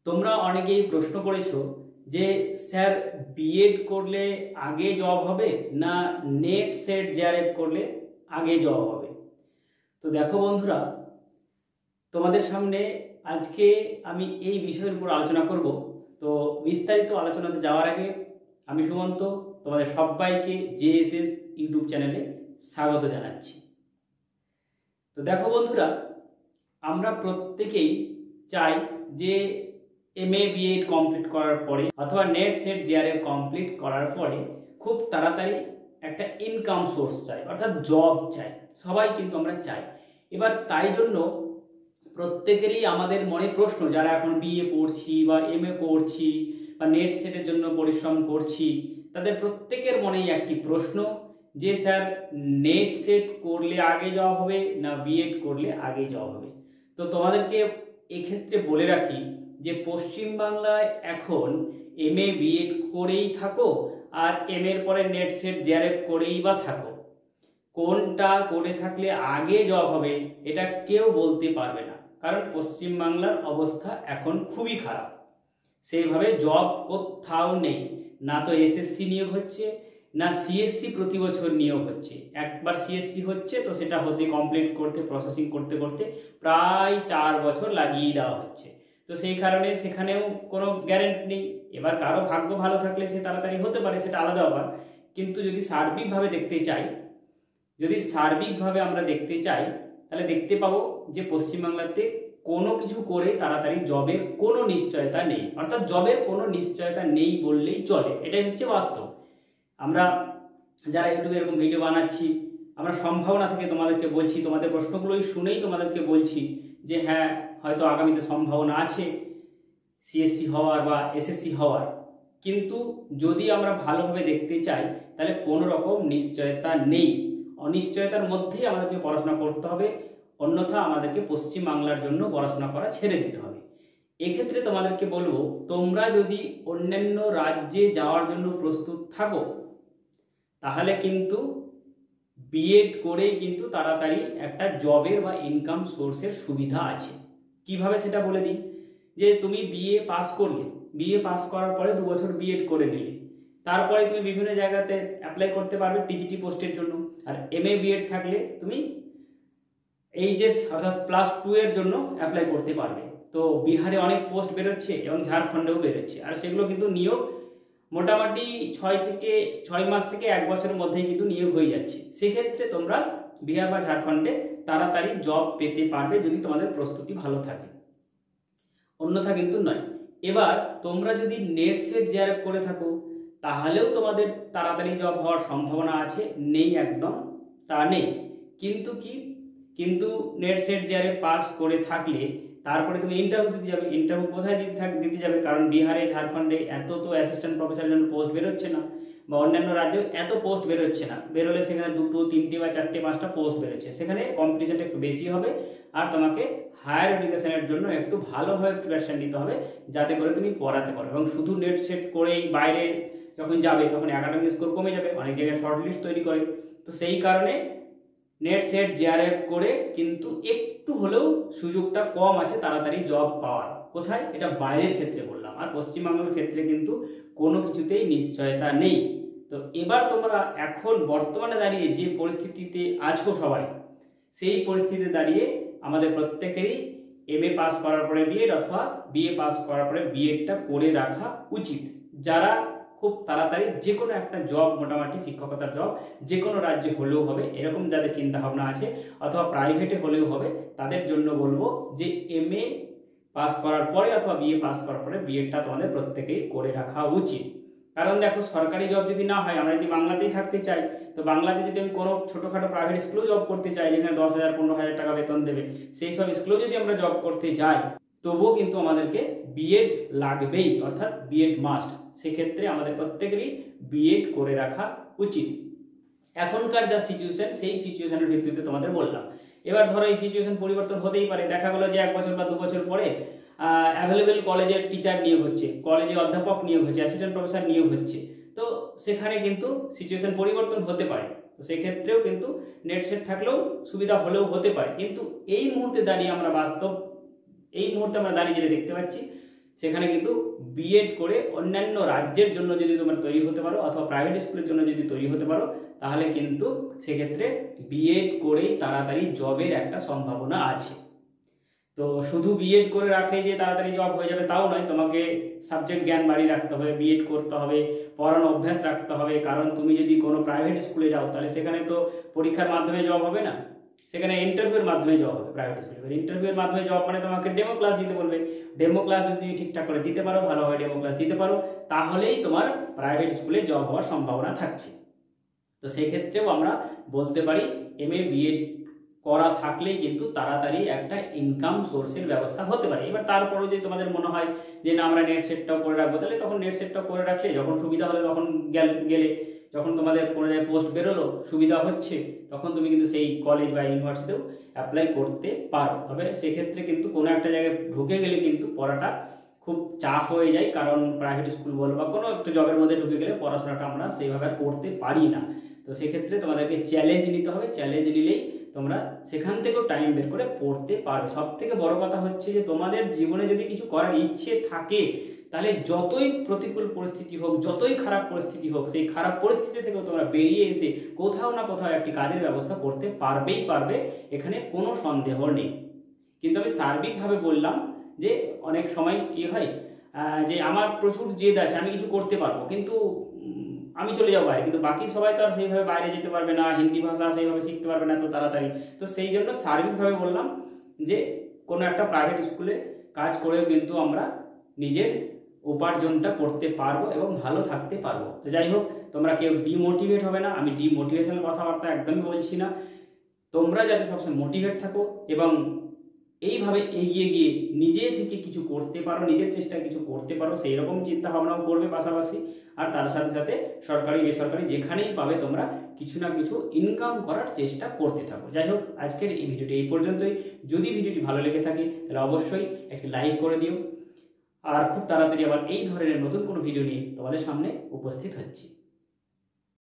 তোমরা অনেকেই প্রশ্ন করেছো যে স্যার বিএড করলে আগে জব হবে না নেট সেট জেআরএফ করলে আগে জব হবে। তো দেখো বন্ধুরা, তোমাদের সামনে আজকে আমি এই বিষয়ের উপর আলোচনা করব। তো বিস্তারিত আলোচনাতে যাওয়ার আগে আমি সুমন্ত তোমাদের সবাইকে জেএসএস ইউটিউব চ্যানেলে স্বাগত জানাচ্ছি। তো দেখো বন্ধুরা, আমরা প্রত্যেকেই চাই যে এমএ বিএড কমপ্লিট করার পরে অথবা নেট সেট জেআরএফ কমপ্লিট করার পরে খুব তাড়াতাড়ি একটা ইনকাম সোর্স চাই, অর্থাৎ জব চাই। সবাই কিন্তু আমরা চাই। এবার তাই জন্য প্রত্যেকেরই আমাদের মনে প্রশ্ন, যারা এখন বিএ পড়ছি বা এমএ করছি বা নেট সেটের জন্য পরিশ্রম করছি, তাদের প্রত্যেকের মনেই একটি প্রশ্ন যে স্যার নেট সেট করলে আগে জব হবে না বিএড করলে আগে জব হবে। তো তোমাদেরকে এক্ষেত্রে বলে রাখি যে পশ্চিমবাংলায় এখন এমএ বিএড করেই থাকো আর এম এর পরে নেট সেট জেআরএফ করেই বা থাকো, কোনটা করে থাকলে আগে জব হবে এটা কেউ বলতে পারবে না। কারণ পশ্চিমবাংলার অবস্থা এখন খুবই খারাপ, সেইভাবে জব কোথাও নেই। না তো এসএসসি নিয়োগ হচ্ছে, না সিএসসি প্রতি বছর নিয়োগ হচ্ছে। একবার সিএসসি হচ্ছে তো সেটা হতে কমপ্লিট করতে প্রসেসিং করতে করতে প্রায় 4 বছর লাগিয়ে দেওয়া হচ্ছে। তো সেই কারণে সেখানেও কোনো গ্যারেন্টি নেই। এবার কারো ভাগ্য ভালো থাকলে সে তাড়াতাড়ি হতে পারে, সেটা আলাদা ব্যাপার। কিন্তু যদি সার্বিকভাবে আমরা দেখতে চাই তাহলে দেখতে পাবো যে পশ্চিমবাংলাতে কোনো কিছু করে তাড়াতাড়ি জবের কোনো নিশ্চয়তা নেই, অর্থাৎ জবের কোনো নিশ্চয়তা নেই বললেই চলে। এটাই হচ্ছে বাস্তব। আমরা যারা ইউটিউবে এরকম ভিডিও বানাচ্ছি, আমরা সম্ভাবনা থেকে তোমাদেরকে বলছি, তোমাদের প্রশ্নগুলোই শুনেই তোমাদেরকে বলছি যে হ্যাঁ, হয়তো আগামীতে সম্ভাবনা আছে সিএসসি হওয়ার বা এসএসসি হওয়ার। কিন্তু যদি আমরা ভালোভাবে দেখতে চাই তাহলে কোনো রকম নিশ্চয়তা নেই। অনিশ্চয়তার মধ্যেই আমাদেরকে পড়াশোনা করতে হবে, অন্যথা আমাদেরকে পশ্চিমবাংলার জন্য পড়াশোনা করা ছেড়ে দিতে হবে। এক্ষেত্রে তোমাদেরকে বলবো, তোমরা যদি অন্যান্য রাজ্যে যাওয়ার জন্য প্রস্তুত থাকো তাহলে কিন্তু বিএড করেই কিন্তু তাড়াতাড়ি একটা জবের বা ইনকাম সোর্সের সুবিধা আছে। কিভাবে সেটা বলে দিই। যে তুমি বিএ পাস করলে, বিএ পাস করার পরে 2 বছর বিএড করে নিলে, তারপরে তুমি বিভিন্ন জায়গাতে অ্যাপ্লাই করতে পারবে টিজিটি পোস্টের জন্য। আর এমএ বিএড থাকলে তুমি এইচএস অর্থাৎ +2 এর জন্য অ্যাপ্লাই করতে পারবে। তো বিহারে অনেক পোস্ট বেরোচ্ছে এবং ঝাড়খণ্ডেও বেরোচ্ছে, আর সেগুলো কিন্তু নিয়োগ মোটামুটি 6 মাস থেকে 1 বছরের মধ্যেই কিন্তু নিয়োগ হয়ে যাচ্ছে। সেক্ষেত্রে তোমরা বিহার বা ঝাড়খণ্ডে তাড়াতাড়ি জব পেতে পারবে যদি তোমাদের প্রস্তুতি ভালো থাকে, অন্যথা কিন্তু নয়। এবার তোমরা যদি নেট সেট জেআরএফ করে থাকো তাহলেও তোমাদের তাড়াতাড়ি জব হওয়ার সম্ভাবনা আছে, নেই একদম তা নেই। কিন্তু নেট সেট জেআরএফ পাস করে থাকলে তারপরে তুমি ইন্টারভিউ দিতে যাবে। ইন্টারভিউ কোথায় দিতে যাবে? কারণ বিহারে ঝাড়খণ্ডে এত তো অ্যাসিস্ট্যান্ট প্রফেসরের জন্য পোস্ট বেরোচ্ছে না, বা অন্যান্য রাজ্যে এত পোস্ট বেরোচ্ছে না। বেরোলে সেখানে 2, 3 বা 4, 5টা পোস্ট বেরোচ্ছে, সেখানে কম্পিটিশনটা একটু বেশি হবে। আর তোমাকে হায়ার এডুকেশনের জন্য একটু ভালোভাবে প্রিপারেশন নিতে হবে যাতে করে তুমি পড়াতে পারো। এবং শুধু নেট সেট করেই বাইরে যখন যাবে তখন একাডেমিক স্কোর কমে যাবে, অনেক জায়গায় শর্ট লিস্ট তৈরি করে। তো সেই কারণে নেট সেট জেআরএফ করে কিন্তু একটু হলেও সুযোগটা কম আছে তাড়াতাড়ি জব পাওয়ার। কোথায়? এটা বাইরের ক্ষেত্রে বললাম। আর পশ্চিমবাংলার ক্ষেত্রে কিন্তু কোনো কিছুতেই নিশ্চয়তা নেই। তো এবার তোমরা এখন বর্তমানে দাঁড়িয়ে যে পরিস্থিতিতে আছো সবাই, সেই পরিস্থিতিতে দাঁড়িয়ে আমাদের প্রত্যেকেরই এমএ পাস করার পরে বিএড অথবা বিএ পাস করার পরে বিএডটা করে রাখা উচিত। যারা খুব তাড়াতাড়ি যে কোনো একটা জব, মোটামুটি শিক্ষকতার জব যে কোনো রাজ্যে হলেও হবে এরকম যাদের চিন্তা ভাবনা আছে, অথবা প্রাইভেটে হলেও হবে, তাদের জন্য বলবো যে এমএ পাস করার পরে অথবা বিএ পাস করার পরে বিএডটা তোমাদের প্রত্যেকেই করে রাখা উচিত। কারণ দেখো, সরকারি জব যদি না হয়, আমরা যদি বাংলাতেই থাকতে চাই, তো বাংলাতে যদি আমি কোনো ছোটোখাটো প্রাইভেট স্কুলেও জব করতে চাই যেখানে 10,000 15,000 টাকা বেতন দেবে, সেই সব স্কুলেও যদি আমরা জব করতে যাই তবুও কিন্তু আমাদেরকে বিএড লাগবেই, অর্থাৎ বিএড মাস্ট। সেক্ষেত্রে আমাদের প্রত্যেকেরই বিএড করে রাখা উচিত। এখনকার যা সিচুয়েশন, সেই সিচুয়েশনের ভিত্তিতে তোমাদের বললাম। এবার ধরো এই সিচুয়েশন পরিবর্তন হতেই পারে। দেখা গেলো যে 1 বছর বা 2 বছর পরে অ্যাভেলেবেল কলেজের টিচার নিয়োগ হচ্ছে, কলেজে অধ্যাপক নিয়োগ হচ্ছে, অ্যাসিস্ট্যান্ট প্রফেসর নিয়োগ হচ্ছে। তো সেখানে কিন্তু সিচুয়েশন পরিবর্তন হতে পারে। তো সেক্ষেত্রেও কিন্তু নেট সেট থাকলেও সুবিধা হলেও হতে পারে। কিন্তু এই মুহূর্তে দাঁড়িয়ে আমরা যেটা দেখতে পাচ্ছি সেখানে কিন্তু বিএড করে অন্যান্য রাজ্যের জন্য যদি তোমরা তৈরি হতে পারো অথবা প্রাইভেট স্কুলের জন্য যদি তৈরি হতে পারো, তাহলে কিন্তু সেক্ষেত্রে বিএড করেই তাড়াতাড়ি জবের একটা সম্ভাবনা আছে। তো শুধু বিএড করে রাখলে যে তাড়াতাড়ি জব হয়ে যাবে তাও নয়, তোমাকে সাবজেক্ট জ্ঞান বাড়িয়ে রাখতে হবে, বিএড করতে হবে, পড়ানো অভ্যাস রাখতে হবে। কারণ তুমি যদি কোনো প্রাইভেট স্কুলে যাও তাহলে সেখানে তো পরীক্ষার মাধ্যমে জব হবে না, সেখানে ইন্টারভিউর মাধ্যমে জব হবে। প্রাইভেট স্কুলে ইন্টারভিউর মাধ্যমে জব মানে তোমাকে ডেমো ক্লাস দিতে বলবে। ডেমো ক্লাস যদি তুমি ঠিকঠাক করে দিতে পারো, ভালোভাবে ডেমো ক্লাস দিতে পারো, তাহলেই তোমার প্রাইভেট স্কুলে জব হওয়ার সম্ভাবনা থাকছে। তো সেক্ষেত্রেও আমরা বলতে পারি এমএ বিএড করা থাকলেই কিন্তু তাড়াতাড়ি একটা ইনকাম সোর্সের ব্যবস্থা হতে পারে। এবার তারপরেও যদি তোমাদের মনে হয় যে না আমরা নেট সেটটাও করে রাখবো, তাহলে তখন নেট সেটটাও করে রাখলে যখন সুবিধা হলে তখন গেলে, যখন তোমাদের কোনো জায়গায় পোস্ট বেরোলো, সুবিধা হচ্ছে, তখন তুমি কিন্তু সেই কলেজ বা ইউনিভার্সিটিতেও অ্যাপ্লাই করতে পারো। তবে সেক্ষেত্রে কিন্তু কোনো একটা জায়গায় ঢুকে গেলে কিন্তু পড়াটা খুব চাপ হয়ে যায়, কারণ প্রাইভেট স্কুল বলো বা কোনো একটা জবের মধ্যে ঢুকে গেলে পড়াশোনাটা আমরা সেইভাবে আর করতে পারি না। তো সেক্ষেত্রে তোমাদেরকে চ্যালেঞ্জ নিতে হবে, চ্যালেঞ্জ নিলেই তোমরা সেখান থেকেও টাইম বের করে পড়তে পারবে। সব থেকে বড় কথা হচ্ছে যে তোমাদের জীবনে যদি কিছু করার ইচ্ছে থাকে, তাহলে যতই প্রতিকূল পরিস্থিতি হোক, যতই খারাপ পরিস্থিতি হোক, সেই খারাপ পরিস্থিতি থেকেও তোমরা বেরিয়ে এসে কোথাও না কোথাও একটি কাজের ব্যবস্থা করতে পারবেই পারবে, এখানে কোনো সন্দেহ নেই। কিন্তু আমি সার্বিকভাবে বললাম যে অনেক সময় কি হয় যে আমার প্রচুর জেদ আছে, আমি কিছু করতে পারবো, কিন্তু আমি চলে যাবো বাইরে, কিন্তু বাকি সবাই তো আর সেইভাবে বাইরে যেতে পারবে না, হিন্দি ভাষা সেইভাবে শিখতে পারবে না এত তাড়াতাড়ি। তো সেই জন্য সার্বিকভাবে বললাম যে কোনো একটা প্রাইভেট স্কুলে কাজ করেও কিন্তু আমরা নিজের উপার্জনটা করতে পারবো এবং ভালো থাকতে পারবো। তো যাই হোক, তোমরা কেউ ডিমোটিভেট হবে না, আমি ডিমোটিভেশনাল কথাবার্তা একদমই বলছি না। তোমরা যাতে সবসময় মোটিভেট থাকো এবং এইভাবে এগিয়ে গিয়ে নিজে থেকে কিছু করতে পারো, নিজের চেষ্টায় কিছু করতে পারো, সেই রকম চিন্তা ভাবনাও করবে পাশাপাশি। আর তার সাথে সাথে সরকারি বেসরকারি যেখানেই পাবে তোমরা কিছু না কিছু ইনকাম করার চেষ্টা করতে থাকো। যাই হোক, আজকের এই ভিডিওটি এই পর্যন্তই। যদি ভিডিওটি ভালো লেগে থাকে তাহলে অবশ্যই একটি লাইক করে দিও। আর খুব তাড়াতাড়ি আবার এই ধরনের নতুন কোনো ভিডিও নিয়ে তোমাদের সামনে উপস্থিত হচ্ছি।